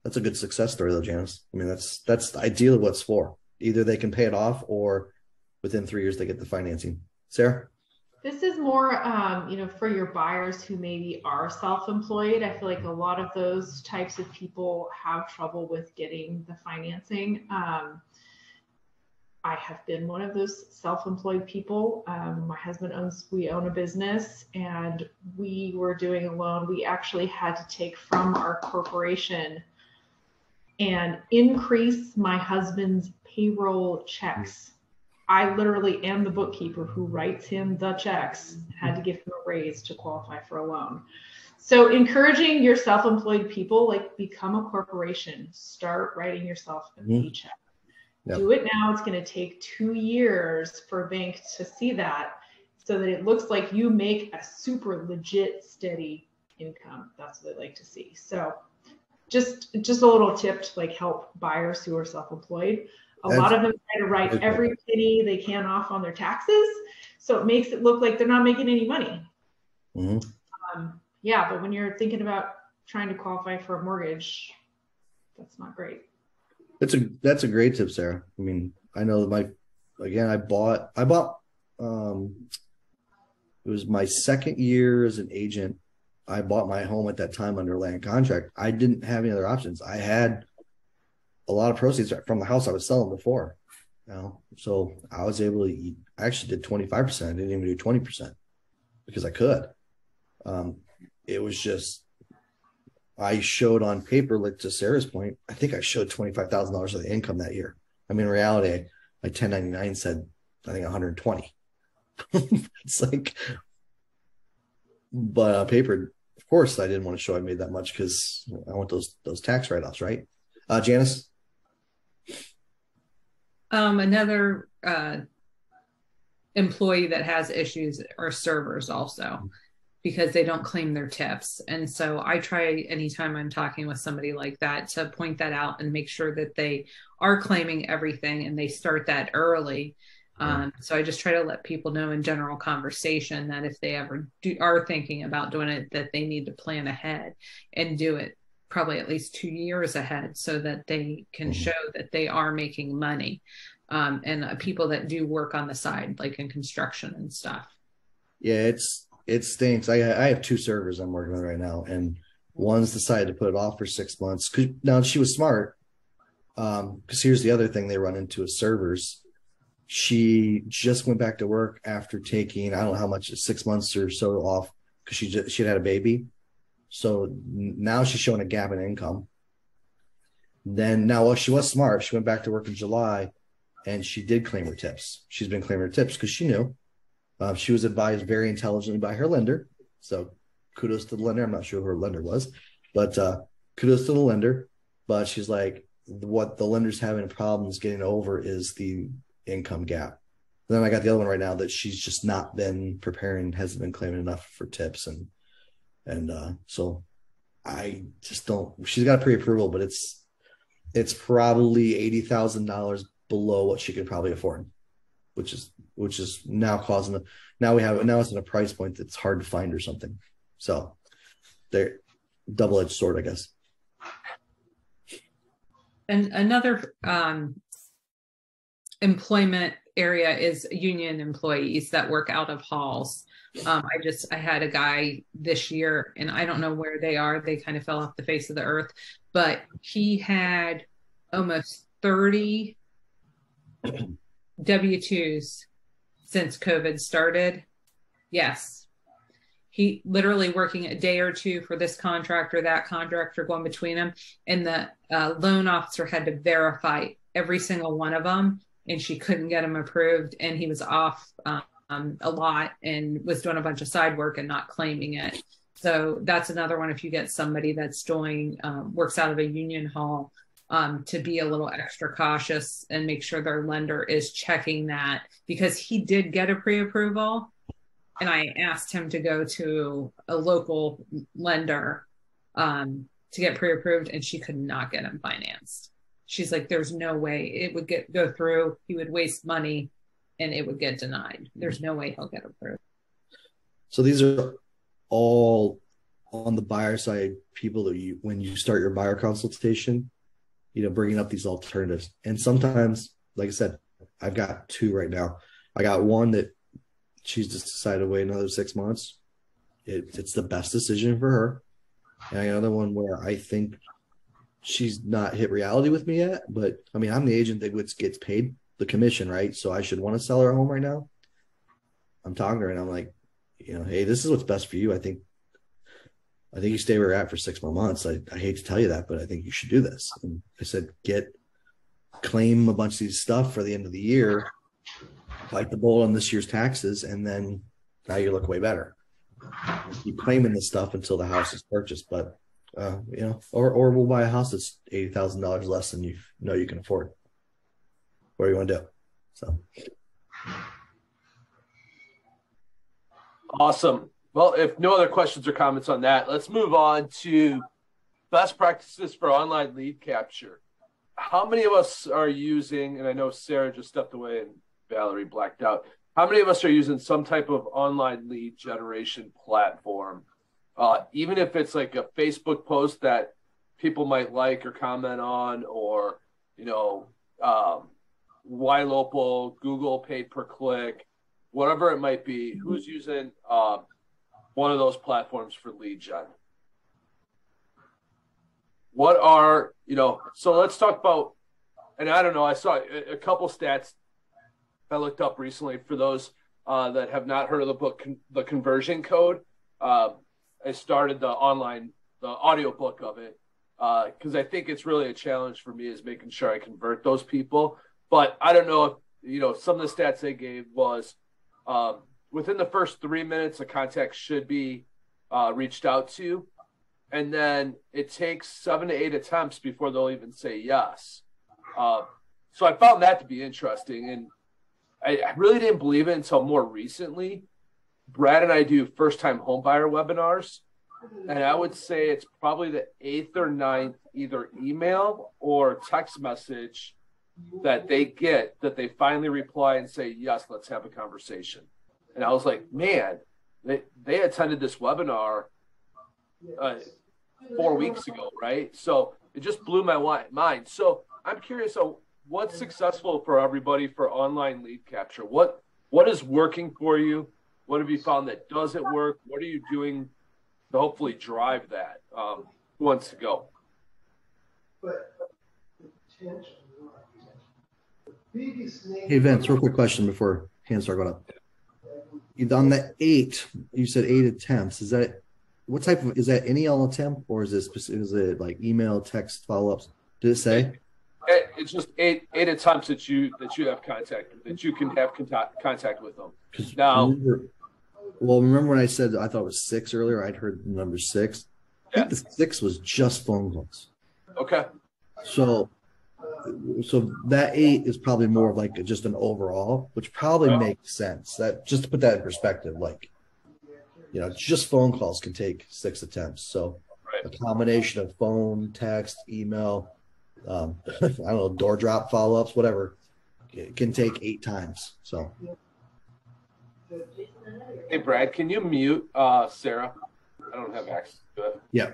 That's a good success story though, Janice. I mean, that's ideally what it's for. Either they can pay it off or within 3 years they get the financing. Sarah? This is more, for your buyers who maybe are self-employed. I feel like a lot of those types of people have trouble with getting the financing. I have been one of those self-employed people. My husband we own a business, and we were doing a loan. We actually had to take from our corporation and increase my husband's payroll checks. I literally am the bookkeeper who writes him the checks, had to give him a raise to qualify for a loan. So encouraging your self-employed people, like, become a corporation, start writing yourself a paycheck. Yep. Do it now. It's going to take 2 years for a bank to see that, so that it looks like you make a super legit steady income. That's what they like to see. So just a little tip to like help buyers who are self-employed. A lot of them try to write every penny they can off on their taxes, so it makes it look like they're not making any money. Yeah, but when you're thinking about trying to qualify for a mortgage, that's not great. That's a great tip, Sarah. I mean, I know that I bought it was my second year as an agent. I bought my home at that time under land contract. I didn't have any other options. I had a lot of proceeds from the house I was selling before, so I was able to. I actually did 25%. I didn't even do 20% because I could. It was just I showed on paper, like to Sarah's point, I think I showed $25,000 of the income that year. I mean, in reality, my 1099 said I think 120. It's like, but on paper, of course, I didn't want to show I made that much because I want those tax write-offs, right? Janice? Another employee that has issues are servers also, because they don't claim their tips. And so I try anytime I'm talking with somebody like that to point that out and make sure that they are claiming everything and they start that early. So I just try to let people know in general conversation that if they ever are thinking about doing it, that they need to plan ahead and do it probably at least 2 years ahead so that they can show that they are making money. And people that do work on the side, like in construction and stuff. Yeah, it stinks. I have 2 servers I'm working on right now, and one's decided to put it off for 6 months. Now she was smart, because here's the other thing they run into is servers. She just went back to work after taking, I don't know how much, 6 months or so off, because she had a baby. So now she's showing a gap in income. Then now, she was smart. She went back to work in July, and she did claim her tips. She's been claiming her tips because she knew. She was advised very intelligently by her lender. So kudos to the lender. I'm not sure who her lender was, but kudos to the lender. But she's like, what the lender's having problems getting over is the income gap. And then I got the other one right now that she's just not been preparing, hasn't been claiming enough for tips. And so I just don't, she's got a pre-approval, but it's probably $80,000 below what she could probably afford, which is now causing now it's in a price point that's hard to find or something. So they're double-edged sword, I guess. And another employment area is union employees that work out of halls. I had a guy this year, and I don't know where they are. They kind of fell off the face of the earth, but he had almost 30 W-2s since COVID started. Yes. He literally working a day or two for this contractor, that contractor, going between them. And the loan officer had to verify every single one of them, and she couldn't get him approved. And he was off a lot and was doing a bunch of side work and not claiming it. So that's another one. If you get somebody that's doing, works out of a union hall, to be a little extra cautious and make sure their lender is checking that, because he did get a pre-approval. And I asked him to go to a local lender to get pre-approved, and she could not get him financed. She's like, there's no way it would go through. He would waste money and it would get denied. There's no way he'll get approved. So these are all on the buyer side, people that when you start your buyer consultation, bringing up these alternatives. And sometimes, like I said, I've got 2 right now. I got one that she's just decided to wait another 6 months. It's the best decision for her. And I got another one where I think she's not hit reality with me yet, but I mean, I'm the agent that gets paid the commission, right? So I should want to sell her home right now. I'm talking to her and I'm like, hey, this is what's best for you. I think you stay where you're at for 6 more months. I hate to tell you that, but I think you should do this. And I said, claim a bunch of these stuff for the end of the year, bite the bullet on this year's taxes, and then now you look way better. Keep claiming this stuff until the house is purchased, but or we'll buy a house that's $80,000 less than you can afford. whatever you want to do. So awesome. Well, if no other questions or comments on that, let's move on to best practices for online lead capture. How many of us are using, and I know Sarah just stepped away and Valerie blacked out, how many of us are using some type of online lead generation platform? Even if it's like a Facebook post that people might like or comment on, or, YLocal, Google paid per click, whatever it might be, who's using one of those platforms for lead gen? What are, so let's talk about, and I don't know, I saw a couple stats I looked up recently for those that have not heard of the book, The Conversion Code. I started the audio book of it because I think it's really a challenge for me is making sure I convert those people. But I don't know if, some of the stats they gave was within the first 3 minutes, a contact should be reached out to. And then it takes 7 to 8 attempts before they'll even say yes. So I found that to be interesting. And I really didn't believe it until more recently. Brad and I do first-time homebuyer webinars. And I would say it's probably the 8th or 9th either email or text message that they get that they finally reply and say, yes, let's have a conversation. And I was like, man, they attended this webinar 4 weeks ago, right? So it just blew my mind. So I'm curious, what's successful for everybody for online lead capture? What is working for you? What have you found that doesn't work? What are you doing to hopefully drive that? Who wants to go? Hey, Vince, real quick question before hands start going up. On the 8, you said 8 attempts. Is that what type of, is that any all attempt, or is it like email, text, follow-ups? Did it say? It's just eight attempts that you have contact, that you can have contact with them. Now, remember when I said I thought it was 6 earlier? I'd heard the number 6. I think the 6 was just phone calls. Okay. So that 8 is probably more of like just an overall, which probably makes sense. That just to put that in perspective, like, just phone calls can take 6 attempts. So a combination of phone, text, email, I don't know, door drop follow-ups, whatever, it can take 8 times. So. Hey, Brad, can you mute Sarah? I don't have access to it. Yeah.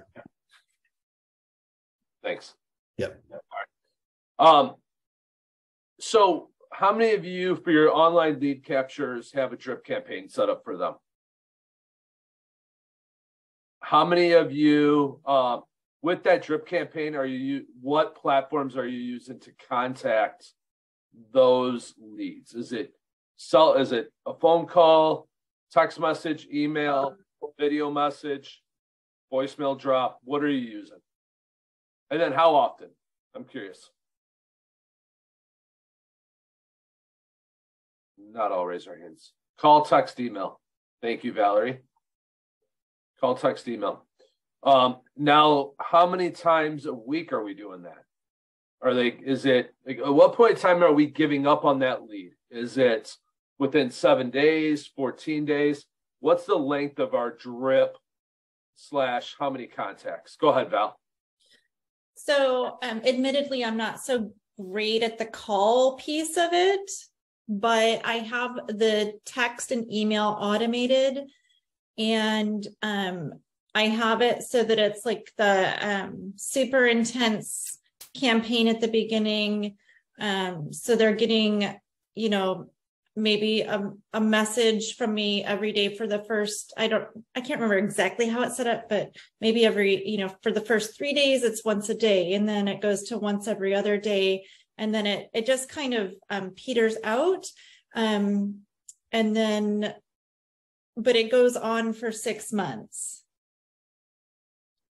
Thanks. Yep. All right. So how many of you for your online lead captures have a drip campaign set up for them? How many of you with that drip campaign what platforms are you using to contact those leads? Is it a phone call, text message, email, video message, voicemail drop? What are you using? And then how often? I'm curious. Not all raise their hands. Call, text, email. Thank you, Valerie. Call, text, email. Now, how many times a week are we doing that? At what point in time are we giving up on that lead? Is it within 7 days, 14 days? What's the length of our drip / how many contacts? Go ahead, Val. So admittedly, I'm not so great at the call piece of it, but I have the text and email automated, and I have it so that it's like the super intense campaign at the beginning. So they're getting, maybe a message from me every day for the first, I can't remember exactly how it's set up, but maybe for the first 3 days, it's once a day. And then it goes to once every other day. And then it just kind of peters out. And then, but it goes on for 6 months.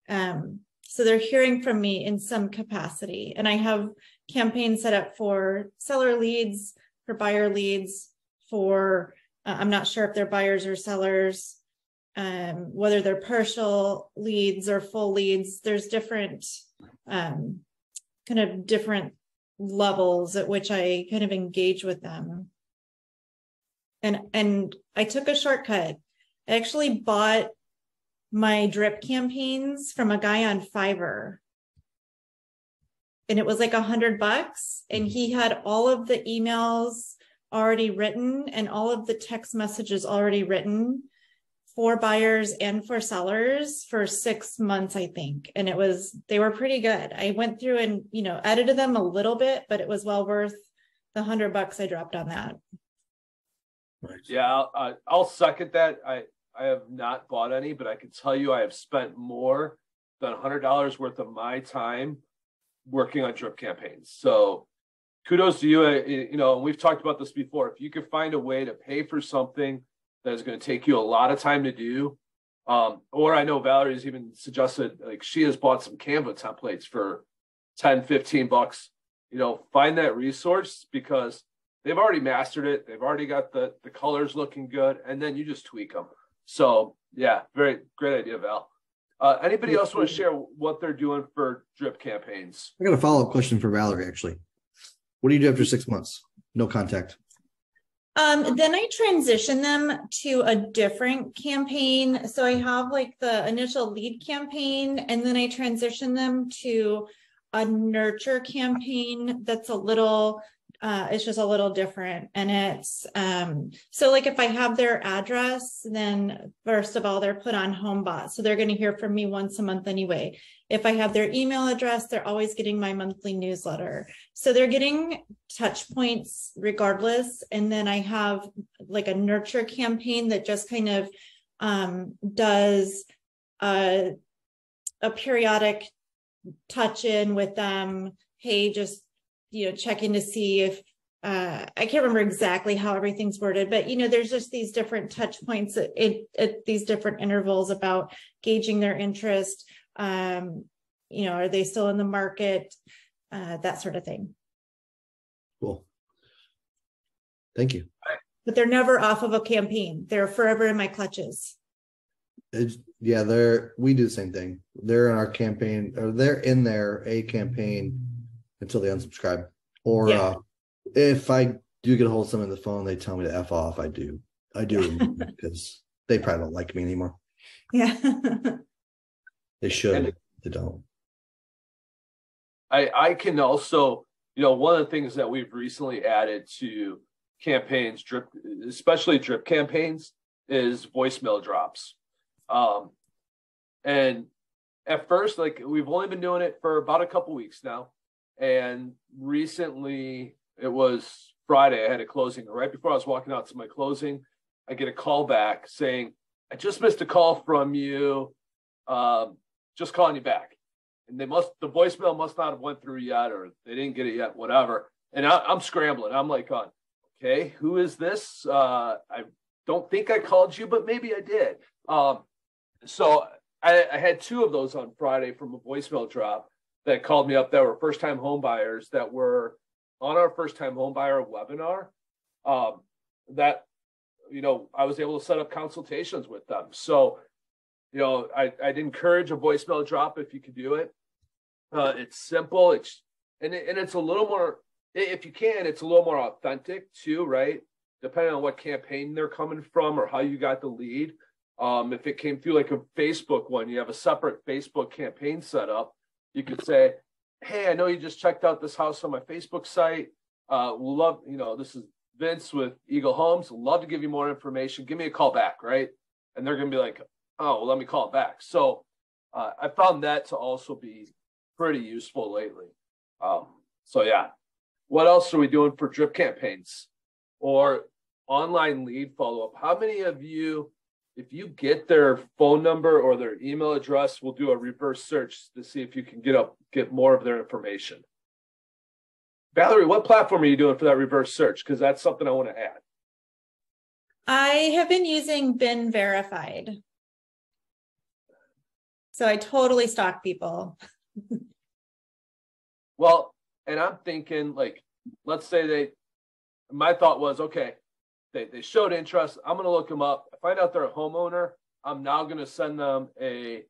So they're hearing from me in some capacity. And I have campaigns set up for seller leads, for buyer leads, for, I'm not sure if they're buyers or sellers, whether they're partial leads or full leads. There's different, different levels at which I kind of engage with them. And I took a shortcut. I actually bought my drip campaigns from a guy on Fiverr. And it was like $100. And he had all of the emails already written and all of the text messages already written for buyers and for sellers for 6 months, I think. And they were pretty good. I went through and, edited them a little bit, but it was well worth the $100 I dropped on that. Yeah, I'll second that. I have not bought any, but I can tell you I have spent more than $100 worth of my time working on drip campaigns. So kudos to you. And we've talked about this before. If you could find a way to pay for something that is going to take you a lot of time to do, or I know Valerie's even suggested, like, she has bought some Canva templates for $10-15. Find that resource, because they've already mastered it. They've already got the colors looking good, and then you just tweak them. So yeah, very great idea, Val. Anybody else want to share what they're doing for drip campaigns? I got a follow-up question for Valerie, actually. What do you do after 6 months? No contact. Then I transition them to a different campaign. So I have like the initial lead campaign, and then I transition them to a nurture campaign that's it's just a little different. And it's, so like if I have their address, then first of all, they're put on HomeBot. So they're going to hear from me once a month anyway. If I have their email address, they're always getting my monthly newsletter. So they're getting touch points regardless. And then I have like a nurture campaign that just kind of does a periodic touch in with them. Hey, just checking to see if I can't remember exactly how everything's worded, but there's just these different touch points at these different intervals about gauging their interest. Are they still in the market? That sort of thing. Cool. Thank you. But they're never off of a campaign. They're forever in my clutches. We do the same thing. They're in our campaign, or they're in a campaign until they unsubscribe. Or if I do get a hold of someone on the phone, they tell me to F off. I do because they probably don't like me anymore. Yeah. They should. They don't. I can also, one of the things that we've recently added to campaigns, especially drip campaigns, is voicemail drops. And at first, like, we've only been doing it for about a couple weeks now. And recently, it was Friday, I had a closing. Right before I was walking out to my closing, I get a call back saying, I just missed a call from you, just calling you back. And the voicemail must not have went through yet, or they didn't get it yet, whatever. And I'm scrambling. I'm like, okay, who is this? I don't think I called you, but maybe I did. So I had 2 of those on Friday from a voicemail drop that called me up that were first-time home buyers that were on our first-time home buyer webinar. That I was able to set up consultations with them. So I'd encourage a voicemail drop if you could do it. It's simple. It's a little more, if you can, it's a little more authentic too, right? Depending on what campaign they're coming from or how you got the lead. If it came through like a Facebook one, you have a separate Facebook campaign set up. You could say, hey, I know you just checked out this house on my Facebook site. We'll love, this is Vince with Eagle Homes. Love to give you more information. Give me a call back, right? And they're going to be like, oh, well, let me call it back. So I found that to also be pretty useful lately. So yeah, what else are we doing for drip campaigns or online lead follow-up? How many of you, if you get their phone number or their email address, we'll do a reverse search to see if you can get more of their information? Valerie, what platform are you doing for that reverse search? Because that's something I want to add. I have been using Been Verified. So I totally stalk people. Well, and I'm thinking, like, let's say my thought was, okay, they showed interest. I'm going to look them up. I find out they're a homeowner. I'm now going to send them a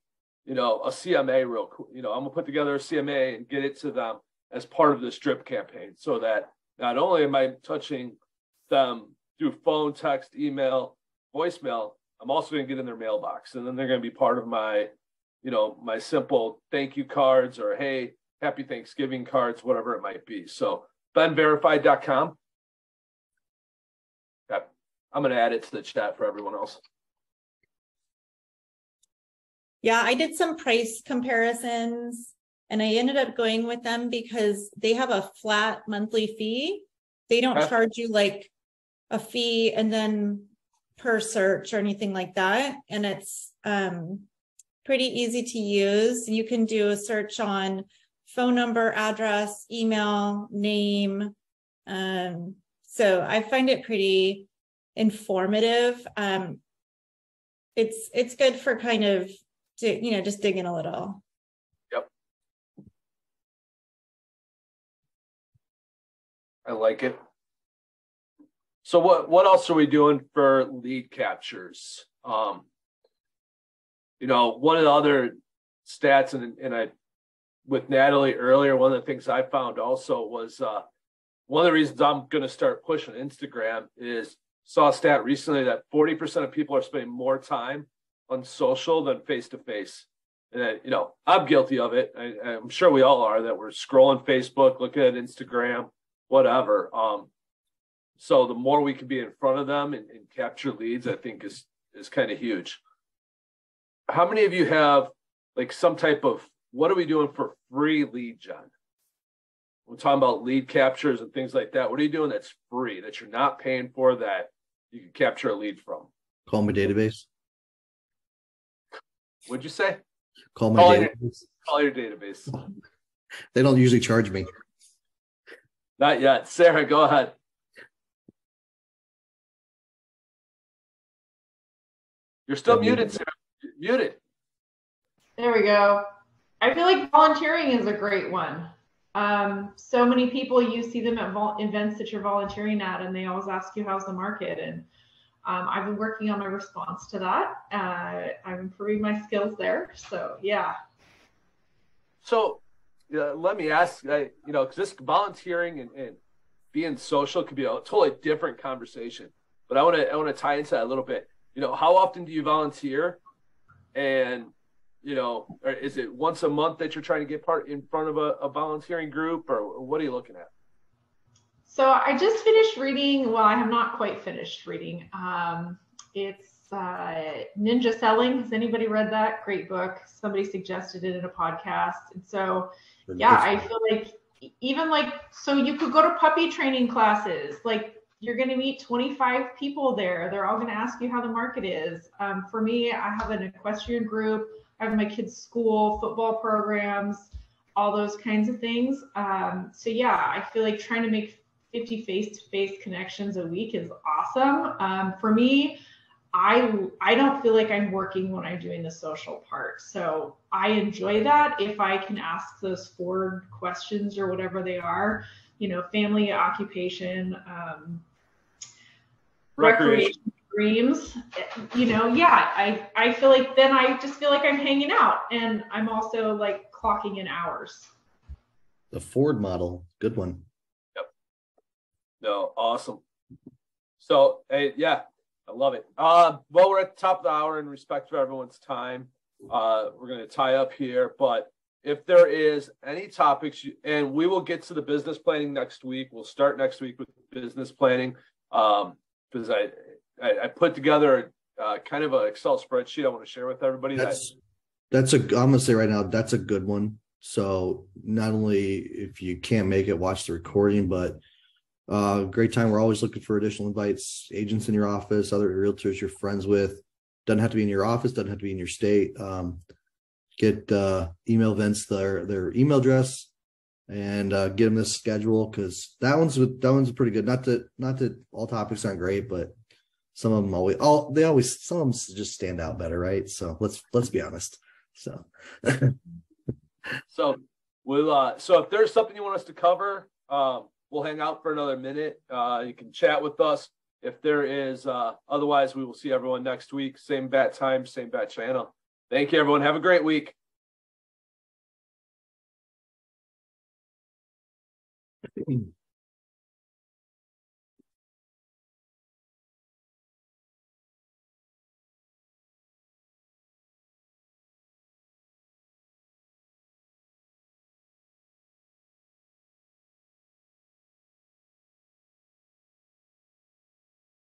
CMA real quick. I'm going to put together a CMA and get it to them. as part of this drip campaign, so that not only am I touching them through phone, text, email, voicemail, I'm also going to get in their mailbox, and then they're going to be part of my, my simple thank you cards or, hey, happy Thanksgiving cards, whatever it might be. So benverified.com. Okay. I'm going to add it to the chat for everyone else. Yeah, I did some price comparisons and I ended up going with them because they have a flat monthly fee. They don't charge you like a fee and then per search or anything like that. And it's pretty easy to use. You can do a search on phone number, address, email, name. So I find it pretty informative. It's good for kind of, just digging a little. Yep. I like it. So what else are we doing for lead captures? One of the other stats, and I, with Natalie earlier, one of the things I found also was one of the reasons I'm going to start pushing Instagram is saw a stat recently that 40% of people are spending more time on social than face-to-face. And, I'm guilty of it. I'm sure we all are, that we're scrolling Facebook, looking at Instagram, whatever. So the more we can be in front of them and capture leads, I think is kind of huge. How many of you have like some type of, what are we doing for free lead gen? We're talking about lead captures and things like that. What are you doing that's free, that you're not paying for, that you can capture a lead from? Call my database. What'd you say? Call my database. Call your database. They don't usually charge me. Not yet. Sarah, go ahead. You're still muted, Sarah. You're muted. There we go. I feel like volunteering is a great one. So many people, you see them at events that you're volunteering at, and they always ask you, how's the market? And I've been working on my response to that. I'm improving my skills there. So, yeah. So, let me ask, because this volunteering and being social could be a totally different conversation. But I want to tie into that a little bit. How often do you volunteer? And, or is it once a month that you're trying to get in front of a volunteering group, or what are you looking at? So I just finished reading, well, I have not quite finished reading. It's Ninja Selling. Has anybody read that? Great book. Somebody suggested it in a podcast. And so, yeah, I feel like even so you could go to puppy training classes. Like, you're going to meet 25 people there. They're all going to ask you how the market is. For me, I have an equestrian group. I have my kids' school, football programs, all those kinds of things. So yeah, I feel like trying to make 50 face-to-face connections a week is awesome. For me, I don't feel like I'm working when I'm doing the social part. So I enjoy that if I can ask those forward questions or whatever they are, family, occupation, recreation, dreams, I feel like then I just feel like I'm hanging out, and I'm also like clocking in hours. The Ford model, good one. Yep. No, awesome. So, hey, yeah, I love it. Well, we're at the top of the hour in respect for everyone's time. We're going to tie up here, but if there is any topics, and we will get to the business planning next week. We'll start next week with business planning. Because I put together kind of an Excel spreadsheet I want to share with everybody. I'm gonna say right now, that's a good one. So not only if you can't make it, watch the recording, but great time. We're always looking for additional invites, agents in your office, other realtors you're friends with. Doesn't have to be in your office, doesn't have to be in your state. Get email Vince their email address and get them this schedule, because that one's pretty good. Not that all topics aren't great, but some of them some of them just stand out better, right? So let's be honest. So so we'll so if there's something you want us to cover, we'll hang out for another minute. You can chat with us. If there is otherwise, we will see everyone next week. Same bat time, same bat channel. Thank you, everyone. Have a great week.